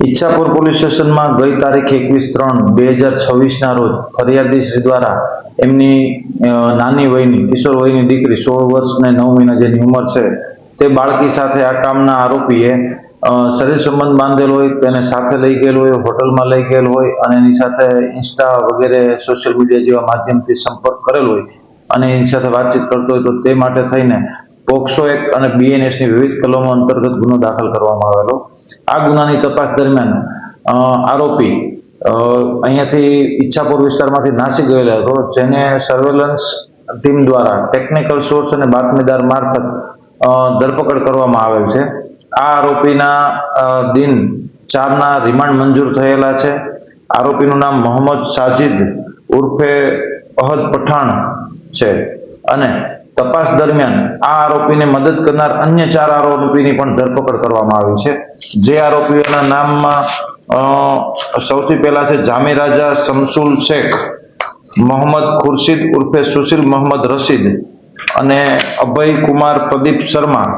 Ichchhapur police સ્ટેશનમાં ગઈ તારીખ 21/3/2026 રોજ ફરિયાદી શ્રી દ્વારા એમની નાની વયની કિશોર વયની દીકરી 16 વર્ષ ને 9 મહિના જેની ઉંમર છે તે બાળકી સાથે આ કામના આરોપીએ શરીર સંબંધ બાંધેલ હોય, તેને સાથે લઈ ગયેલ હોય, હોટલમાં લઈ ગયેલ હોય અને એની સાથે ઇન્સ્ટા વગેરે સોશિયલ મીડિયા જેવા માધ્યમથી સંપર્ક કરેલ હોય અને એની સાથે વાતચીત કરતો હોય તો તે માટે થઈને પોક્સો એક્ટ અને BNS ની વિવિધ કલમો અંતર્ગત ગુનો દાખલ કરવામાં આવેલો। આ ગુનાની તપાસ દરમિયાન આરોપી અહીંયાથી ઈચ્છાપુર વિસ્તારમાંથી નાસી ગયેલો હતો, જેને સર્વેલન્સ ટીમ દ્વારા ટેકનિકલ સોર્સ અને બાતમીદાર મારફત ધરપકડ કરવામાં આવેલ છે। આ આરોપીના દિન 4ના રિમાન્ડ મંજૂર થયેલા છે। આરોપીનું નામ મોહમ્મદ સાજિદ ઉર્ફે અહદ પઠાણ છે અને તપાસ દરમિયાન આ આરોપીને મદદ કરનાર અન્ય 4 આરોપીની પણ ધરપકડ કરવામાં આવી છે। જે આરોપીઓના નામમાં સૌથી પહેલા છે જામી રાજા શમસુલ શેખ, મોહમ્મદ ખુરશીદ ઉર્ફે સુશીલ મોહમ્મદ રશીદ અને અભય કુમાર પ્રદીપ શર્મા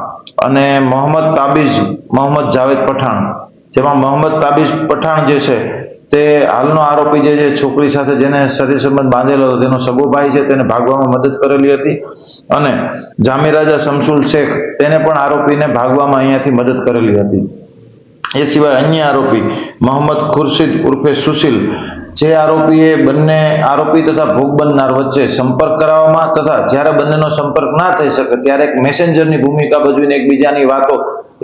અને મોહમ્મદ તાબીજ મોહમ્મદ જાવેદ પઠાણ, જેમાં મોહમ્મદ તાબીજ પઠાણ જે છે તે હાલનો આરોપી જે છોકરી સાથે જેને શરીર સંબંધ બાંધેલો હતો તેનો સગો ભાઈ છે, તેને ભાગવામાં મદદ કરેલી હતી અને જામી રાજા શમસુલ શેખ તેને પણ આરોપીને ભાગવામાં અહીંયાથી મદદ કરેલી હતી। એ સિવાય અન્ય આરોપી મોહમ્મદ ખુરશીદ ઉર્ફે સુશીલ, જે આરોપીએ બંને આરોપી તથા ભોગ બનનાર વચ્ચે સંપર્ક કરાવવામાં તથા જ્યારે બંનેનો સંપર્ક ના થઈ શકે ત્યારે એક મેસેન્જરની ભૂમિકા ભજવીને એકબીજાની વાતો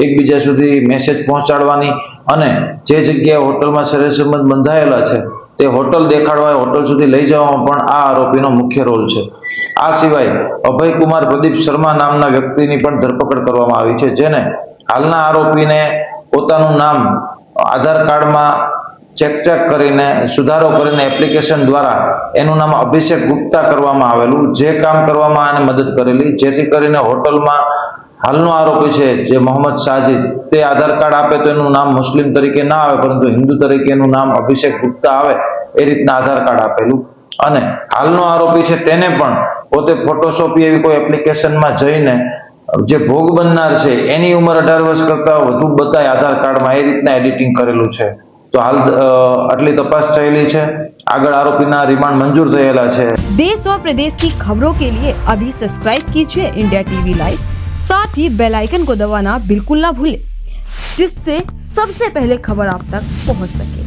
એકબીજા સુધી મેસેજ પહોંચાડવાની અને જે જગ્યાએ હોટલમાં શરીર સંબંધ બંધાયેલા છે તે હોટલ દેખાડવા હોટલ સુધી લઈ જવામાં પણ આ આરોપીનો મુખ્ય રોલ છે। આ સિવાય અભય કુમાર પ્રદીપ શર્મા નામના વ્યક્તિની પણ ધરપકડ કરવામાં આવી છે, જેને હાલના આરોપીને પોતાનું નામ આધાર કાર્ડમાં ચેક કરીને સુધારો કરીને એપ્લિકેશન દ્વારા એનું નામ અભિષેક ગુપ્તા કરવામાં આવેલું, જે કામ કરવામાં આને મદદ કરેલી, જેથી કરીને હોટલમાં હાલનો આરોપી છે જે મોહમ્મદ સાજિદ તે આધાર કાર્ડ આપે તો એનું નામ મુસ્લિમ તરીકે ના આવે પરંતુ હિન્દુ તરીકે એનું નામ અભિષેક ગુપ્તા આવે એ રીતના આધાર કાર્ડ આપેલું અને હાલનો આરોપી છે તેને પણ પોતે ફોટોશોપી એવી કોઈ એપ્લિકેશનમાં જઈને જે ભોગ બનનાર છે એની ઉંમર 18 વર્ષ કરતા વધુ બતાય આધાર કાર્ડમાં એ રીતના એડિટિંગ કરેલું છે। તો હાલ આટલી તપાસ થયેલી છે, આગળ આરોપીના રિમાન્ડ મંજૂર થયેલા છે। देश और प्रदेश की खबरों के लिए अभी सब्सक्राइब कीजिए इंडिया टीवी लाइव, साथ ही बेल आइकन को दबाना बिल्कुल ना भूलें, जिससे सबसे पहले खबर आप तक पहुंच सके।